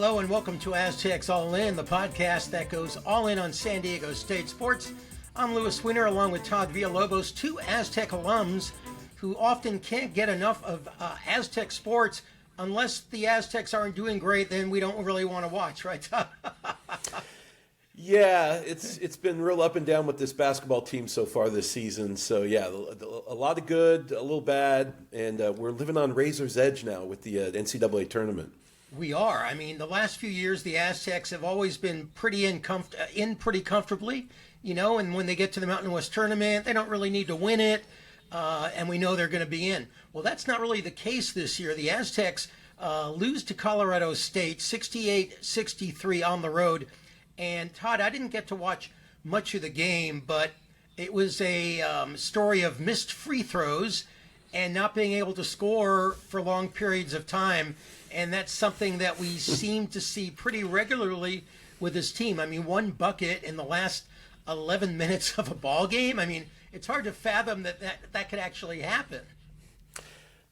Hello and welcome to Aztecs All In, the podcast that goes all in on San Diego State sports. I'm Louis Winter along with Todd Villalobos, two Aztec alums who often can't get enough of Aztec sports. Unless the Aztecs aren't doing great, then we don't really want to watch, right, Todd? Yeah, it's been real up and down with this basketball team so far this season. So, yeah, a lot of good, a little bad, and we're living on razor's edge now with the NCAA tournament. We are. I mean, the last few years, the Aztecs have always been pretty pretty comfortably, you know, and when they get to the Mountain West tournament, they don't really need to win it, and we know they're going to be in. Well, that's not really the case this year. The Aztecs lose to Colorado State, 68-63 on the road. And Todd, I didn't get to watch much of the game, but it was a story of missed free throws and not being able to score for long periods of time. And that's something that we seem to see pretty regularly with this team. I mean, one bucket in the last 11 minutes of a ball game. I mean, it's hard to fathom that could actually happen.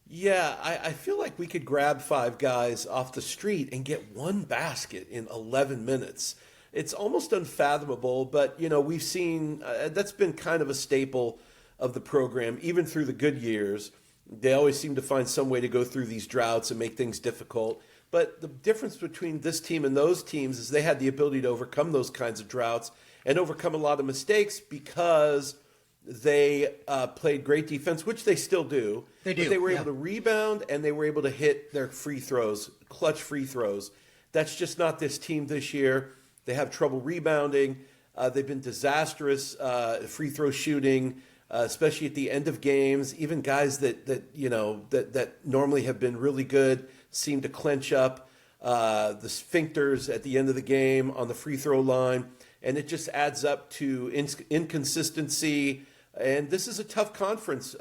Yeah, I feel like we could grab five guys off the street and get one basket in 11 minutes. It's almost unfathomable, but, you know, we've seen that's been kind of a staple of the program, even through the good years. They always seem to find some way to go through these droughts and make things difficult. But the difference between this team and those teams is they had the ability to overcome those kinds of droughts and overcome a lot of mistakes because they played great defense, which they still do. They do. But they were able to rebound and they were able to hit their free throws, clutch free throws. That's just not this team this year. They have trouble rebounding. They've been disastrous free throw shooting, especially at the end of games. Even guys that normally have been really good seem to clench up the sphincters at the end of the game on the free throw line, and it just adds up to inconsistency. And this is a tough conference,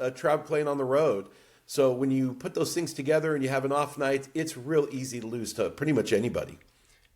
playing on the road. So when you put those things together and you have an off night, it's real easy to lose to pretty much anybody.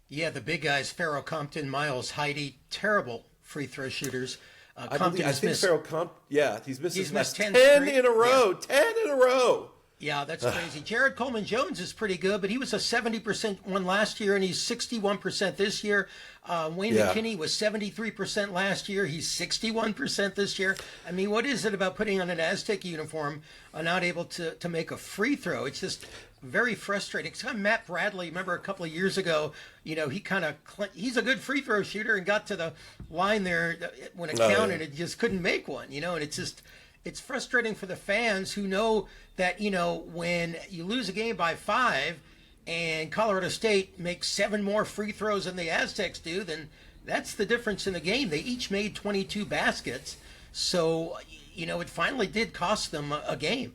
Yeah, the big guys, Farrell Compton, Miles Heide, terrible free throw shooters. I think Farrell Compton, he's missed 10 in a row. Yeah. 10 in a row. Yeah, that's crazy. Jared Coleman-Jones is pretty good, but he was a 70% one last year, and he's 61% this year. Wayne McKinney was 73% last year. He's 61% this year. I mean, what is it about putting on an Aztec uniform and not able to make a free throw? It's just very frustrating. It's kind of Matt Bradley, remember a couple of years ago, you know, he's a good free throw shooter and got to the line there when it counted, and just couldn't make one, you know, and it's frustrating for the fans who know that, you know, when you lose a game by 5 and Colorado State makes 7 more free throws than the Aztecs do, then that's the difference in the game. They each made 22 baskets. So, you know, it finally did cost them a game.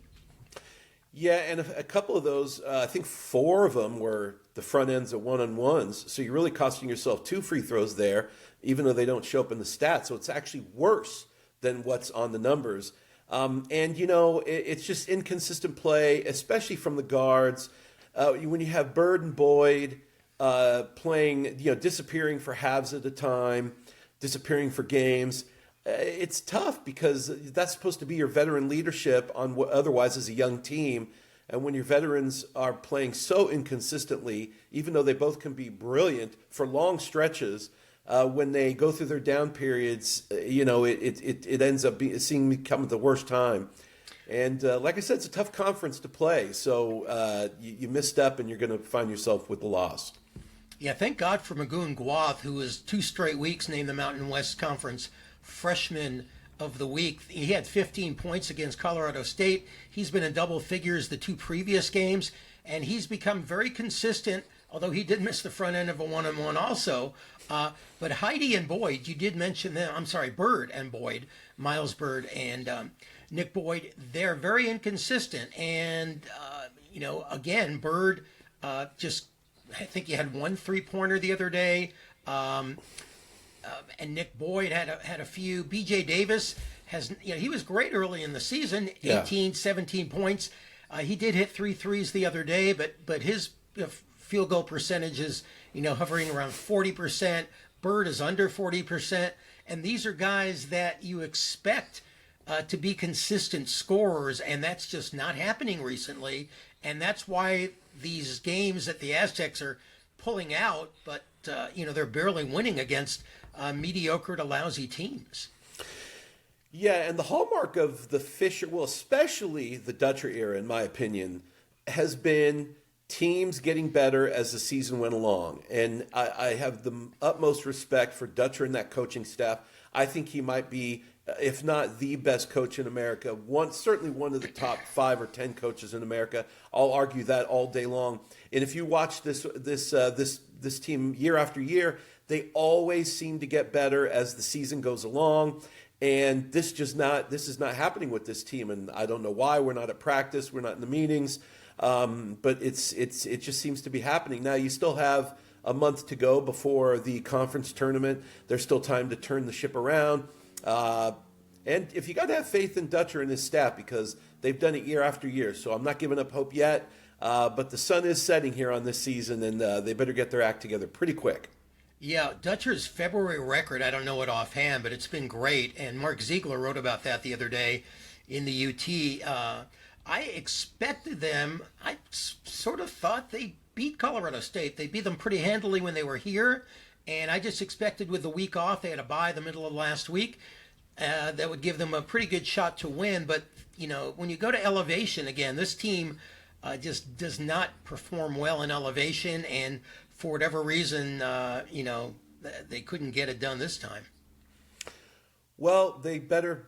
Yeah, and a couple of those, I think 4 of them were the front ends of one-on-ones. So you're really costing yourself 2 free throws there, even though they don't show up in the stats. So it's actually worse than what's on the numbers. And, you know, it's just inconsistent play, especially from the guards. When you have Bird and Boyd playing, you know, disappearing for halves at a time, disappearing for games, it's tough because that's supposed to be your veteran leadership on what otherwise is a young team. And when your veterans are playing so inconsistently, even though they both can be brilliant for long stretches, when they go through their down periods, you know, it ends up become the worst time. And like I said, it's a tough conference to play. So you misstep and you're going to find yourself with the loss. Yeah, thank God for Magoon Gwath, who was 2 straight weeks named the Mountain West Conference Freshman of the Week. He had 15 points against Colorado State. He's been in double figures the 2 previous games, and he's become very consistent, although he did miss the front end of a one-on-one also. But Heide and Boyd, you did mention them. I'm sorry, Bird and Boyd, Miles Bird and Nick Boyd, they're very inconsistent. And, you know, again, Bird I think he had 1 3-pointer the other day. And Nick Boyd had a few. B.J. Davis he was great early in the season, 18, 17 points. He did hit 3 threes the other day, but his field goal percentage is, you know, hovering around 40%. Bird is under 40%. And these are guys that you expect to be consistent scorers, and that's just not happening recently. And that's why these games that the Aztecs are pulling out, but they're barely winning against mediocre to lousy teams. Yeah, and the hallmark of the Fisher, well, especially the Dutcher era, in my opinion, has been teams getting better as the season went along. And I have the utmost respect for Dutcher and that coaching staff. I think he might be, if not the best coach in America, certainly one of the top 5 or 10 coaches in America. I'll argue that all day long. And if you watch this team year after year, they always seem to get better as the season goes along. And this is not happening with this team, and I don't know why. We're not at practice, we're not in the meetings, but it just seems to be happening. Now you still have a month to go before the conference tournament. There's still time to turn the ship around, and if you got to have faith in Dutcher and his staff, because they've done it year after year. So I'm not giving up hope yet, but the sun is setting here on this season, and they better get their act together pretty quick. Yeah, Dutcher's February record, I don't know it offhand, but it's been great. And Mark Ziegler wrote about that the other day in the UT. I expected them, I sort of thought they beat Colorado State. They beat them pretty handily when they were here. And I just expected with the week off, they had a bye the middle of last week, that would give them a pretty good shot to win. But, when you go to elevation, again, this team just does not perform well in elevation. And for whatever reason, they couldn't get it done this time. Well, they better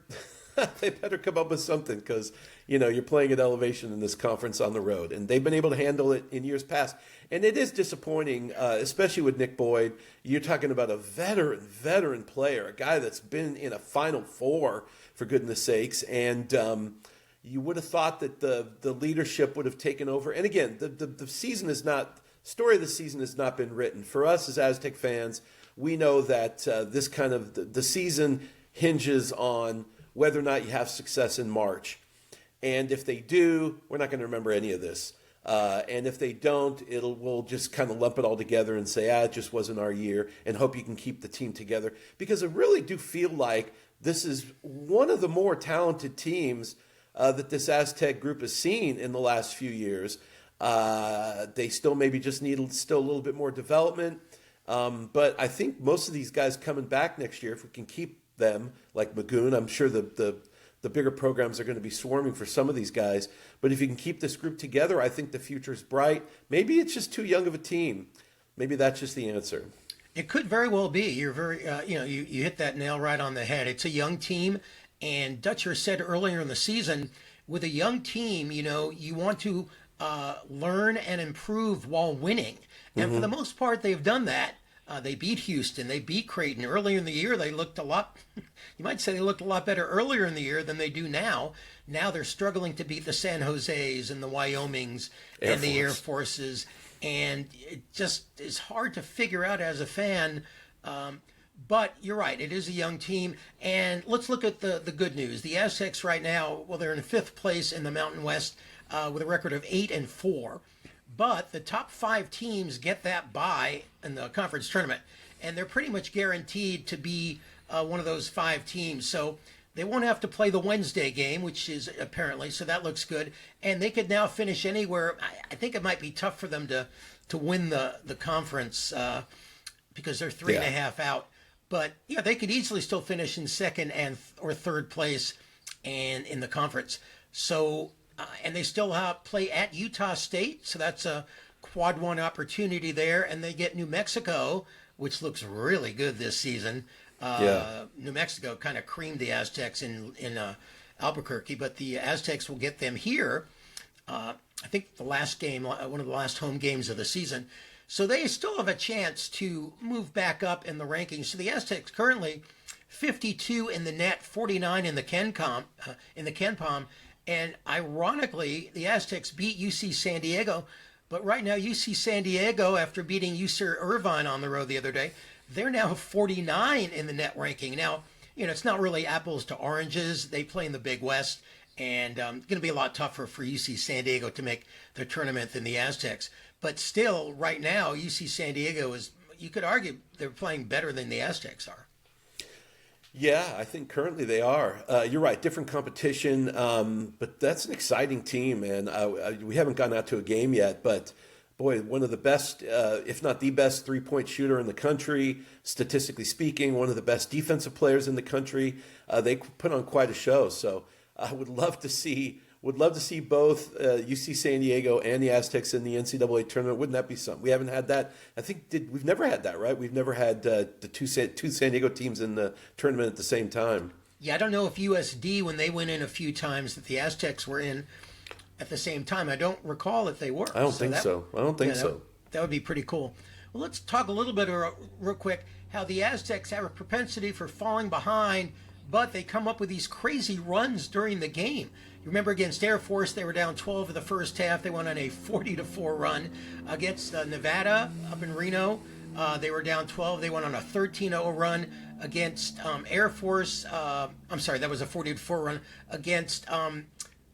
come up with something, because you're playing at elevation in this conference on the road, and they've been able to handle it in years past. And it is disappointing, especially with Nick Boyd. You're talking about a veteran player, a guy that's been in a Final Four, for goodness sakes, and you would have thought that the leadership would have taken over. And again, the season is not. Story of the season has not been written. For us as Aztec fans, we know that this kind of the season hinges on whether or not you have success in March. And if they do, we're not going to remember any of this. And if they don't, we'll just kind of lump it all together and say, it just wasn't our year, and hope you can keep the team together. Because I really do feel like this is one of the more talented teams that this Aztec group has seen in the last few years. They still maybe just need a little bit more development. But I think most of these guys coming back next year, if we can keep them, like Magoon, I'm sure the bigger programs are going to be swarming for some of these guys. But if you can keep this group together, I think the future's bright. Maybe it's just too young of a team. Maybe that's just the answer. It could very well be. You're very, you hit that nail right on the head. It's a young team. And Dutcher said earlier in the season, with a young team, you want to learn and improve while winning. And for the most part, they've done that. They beat Houston. They beat Creighton. Earlier in the year, they looked a lot, you might say they looked a lot better earlier in the year than they do now. Now they're struggling to beat the San Jose's and the Wyomings and the Air Forces. And it just is hard to figure out as a fan. But you're right, it is a young team. And let's look at the good news. The Aztecs right now, well, they're in 5th place in the Mountain West with a record of 8-4. But the top 5 teams get that bye in the conference tournament. And they're pretty much guaranteed to be one of those 5 teams. So they won't have to play the Wednesday game, which is apparently, so that looks good. And they could now finish anywhere. I think it might be tough for them to win the conference because they're 3.5 out. But yeah, they could easily still finish in 2nd or 3rd place and in the conference. So, and they still play at Utah State, so that's a quad 1 opportunity there. And they get New Mexico, which looks really good this season. New Mexico kind of creamed the Aztecs in Albuquerque, but the Aztecs will get them here. I think the last game, one of the last home games of the season. So they still have a chance to move back up in the rankings. So the Aztecs currently 52 in the net, 49 in the KenPom. And ironically, the Aztecs beat UC San Diego. But right now, UC San Diego, after beating UC Irvine on the road the other day, they're now 49 in the net ranking. Now, it's not really apples to oranges. They play in the Big West. And it's going to be a lot tougher for UC San Diego to make the tournament than the Aztecs. But still, right now, UC San Diego is, you could argue, they're playing better than the Aztecs are. Yeah, I think currently they are. You're right, different competition, but that's an exciting team, man. We haven't gotten out to a game yet, but boy, one of the best, if not the best, three-point shooter in the country. Statistically speaking, one of the best defensive players in the country. They put on quite a show. So I would love to see both UC San Diego and the Aztecs in the NCAA tournament. Wouldn't that be something? We haven't had that. I think we've never had that, right? We've never had the two San Diego teams in the tournament at the same time. Yeah, I don't know if USD, when they went in a few times, that the Aztecs were in at the same time. I don't recall if they were. I don't think so. That would be pretty cool. Well, let's talk a little bit real quick how the Aztecs have a propensity for falling behind, but they come up with these crazy runs during the game. You remember against Air Force, they were down 12 in the first half. They went on a 40-4 run. Against Nevada up in Reno, they were down 12. They went on a 13-0 run. Against Air Force, I'm sorry, that was a 40-4 run. Against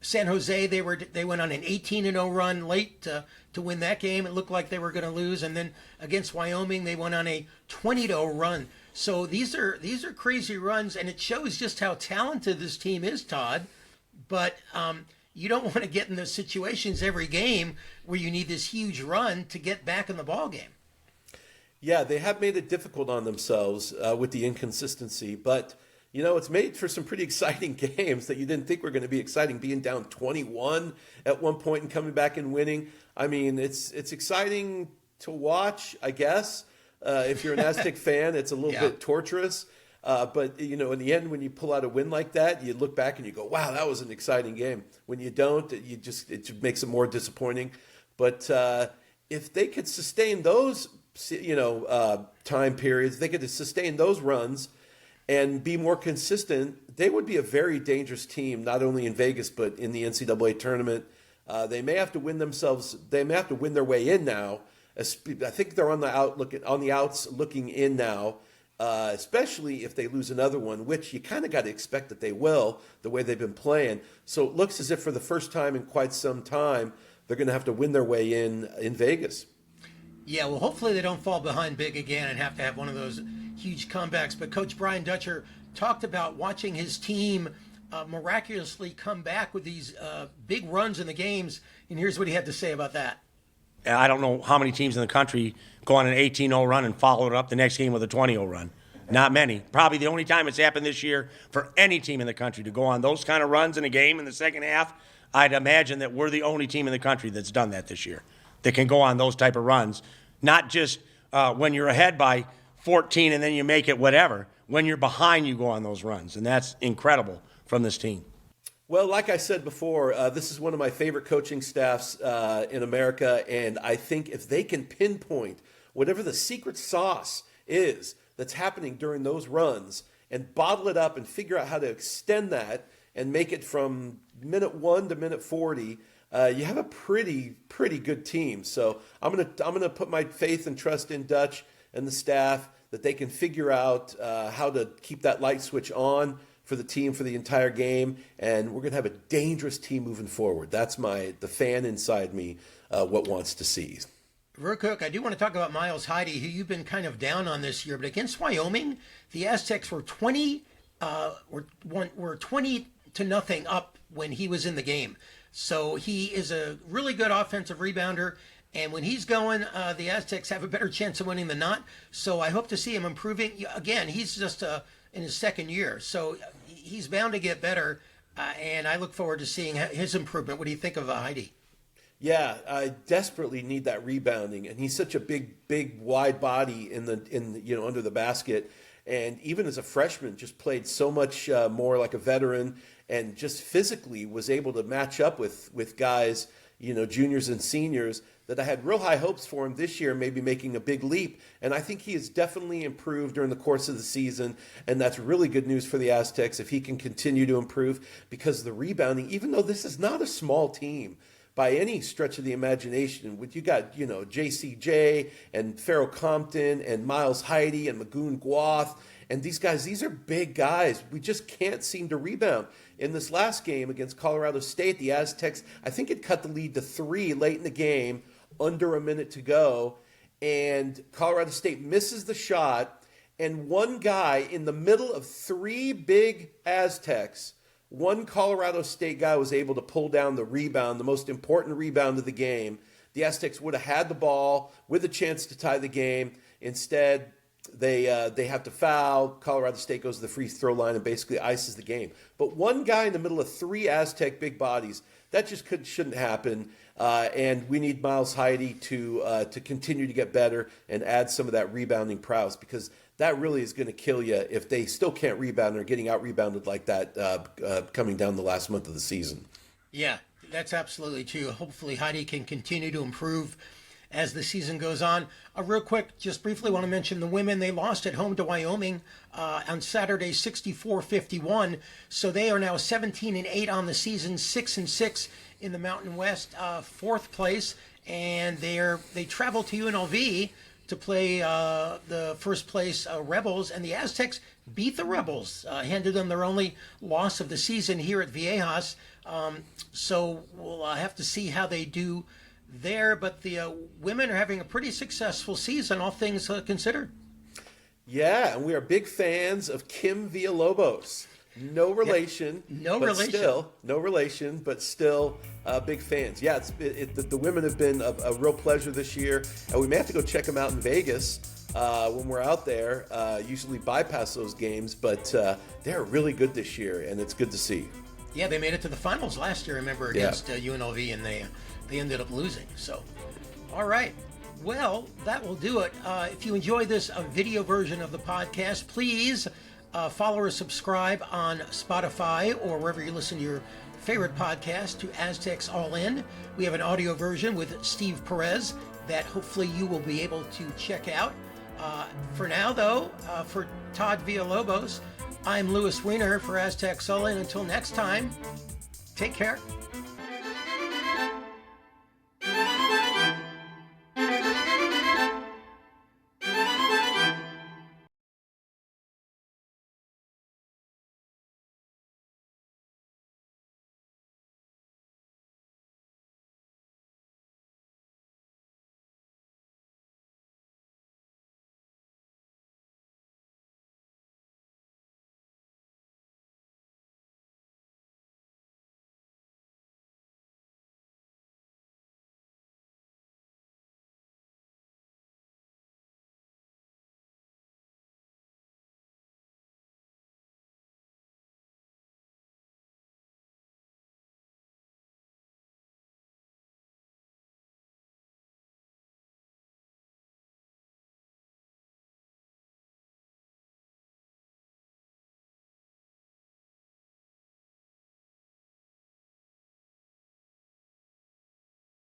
San Jose, they went on an 18-0 run late to win that game. It looked like they were going to lose. And then against Wyoming, they went on a 20-0 run. So these are crazy runs, and it shows just how talented this team is, Todd. But you don't want to get in those situations every game where you need this huge run to get back in the ball game. Yeah, they have made it difficult on themselves with the inconsistency, but it's made for some pretty exciting games that you didn't think were going to be exciting. Being down 21 at one point and coming back and winning. I mean, it's exciting to watch, I guess. If you're an Aztec fan, it's a little bit torturous. But in the end, when you pull out a win like that, you look back and you go, "Wow, that was an exciting game." When you don't, it just makes it more disappointing. But if they could sustain those time periods, they could sustain those runs and be more consistent, they would be a very dangerous team, not only in Vegas, but in the NCAA tournament. They may have to win their way in now. I think they're on the outs looking in now, especially if they lose another one, which you kind of got to expect that they will, the way they've been playing. So it looks as if for the first time in quite some time, they're going to have to win their way in Vegas. Yeah, well, hopefully they don't fall behind big again and have to have one of those huge comebacks. But Coach Brian Dutcher talked about watching his team miraculously come back with these big runs in the games, and here's what he had to say about that. I don't know how many teams in the country go on an 18-0 run and follow it up the next game with a 20-0 run. Not many. Probably the only time it's happened this year for any team in the country to go on those kind of runs in a game in the second half. I'd imagine that we're the only team in the country that's done that this year, that can go on those type of runs. Not just when you're ahead by 14 and then you make it whatever. When you're behind, you go on those runs. And that's incredible from this team. Well, like I said before, this is one of my favorite coaching staffs in America, and I think if they can pinpoint whatever the secret sauce is that's happening during those runs and bottle it up and figure out how to extend that and make it from minute 1 to minute 40, you have a pretty good team. So I'm gonna put my faith and trust in Dutch and the staff that they can figure out how to keep that light switch on for the team for the entire game, and we're going to have a dangerous team moving forward. That's the fan inside me what wants to see. Real quick, I do want to talk about Miles Heide, who you've been kind of down on this year, but against Wyoming, the Aztecs were 20 to nothing up when he was in the game. So he is a really good offensive rebounder, and when he's going, the Aztecs have a better chance of winning than not. So I hope to see him improving. Again, he's just in his second year, so he's bound to get better, and I look forward to seeing his improvement. What do you think of Heide? Yeah, I desperately need that rebounding, and he's such a big, wide body in under the basket, and even as a freshman, just played so much more like a veteran, and just physically was able to match up with guys, juniors and seniors, that I had real high hopes for him this year, maybe making a big leap. And I think he has definitely improved during the course of the season. And that's really good news for the Aztecs if he can continue to improve, because the rebounding, even though this is not a small team by any stretch of the imagination, you got, JCJ and Pharaoh Compton and Miles Heide and Magoon Gwath. And these guys, these are big guys. We just can't seem to rebound. In this last game against Colorado State, the Aztecs, I think it cut the lead to 3 late in the game, under a minute to go, and Colorado State misses the shot, and one guy in the middle of 3 big Aztecs, one Colorado State guy was able to pull down the rebound, the most important rebound of the game. the Aztecs would have had the ball with a chance to tie the game. Instead, they have to foul. Colorado State goes to the free throw line and basically ices the game. But one guy in the middle of 3 Aztec big bodies, that just shouldn't happen. And we need Miles Heide to continue to get better and add some of that rebounding prowess, because that really is going to kill you if they still can't rebound and are getting out-rebounded like that coming down the last month of the season. Yeah, that's absolutely true. Hopefully Heide can continue to improve as the season goes on. Real quick, just briefly want to mention the women. They lost at home to Wyoming on Saturday, 64-51. So they are now 17-8 on the season, 6-6 in the Mountain West, 4th place. And they travel to UNLV to play the first place Rebels. And the Aztecs beat the Rebels, handed them their only loss of the season here at Viejas. So we'll have to see how they do there, but the women are having a pretty successful season, all things considered. Yeah, and we are big fans of Kim Villalobos. No relation, no relation, but still big fans. Yeah, the women have been a real pleasure this year, and we may have to go check them out in Vegas when we're out there. Usually bypass those games, but they're really good this year, and it's good to see. Yeah, they made it to the finals last year, remember, against UNLV, and they ended up losing. So, all right. Well, that will do it. If you enjoy this video version of the podcast, please follow or subscribe on Spotify or wherever you listen to your favorite podcast to Aztecs All In. We have an audio version with Steve Perez that hopefully you will be able to check out. For now, though, for Todd Villalobos, I'm Louis Weiner for Aztecs All In. Until next time, take care.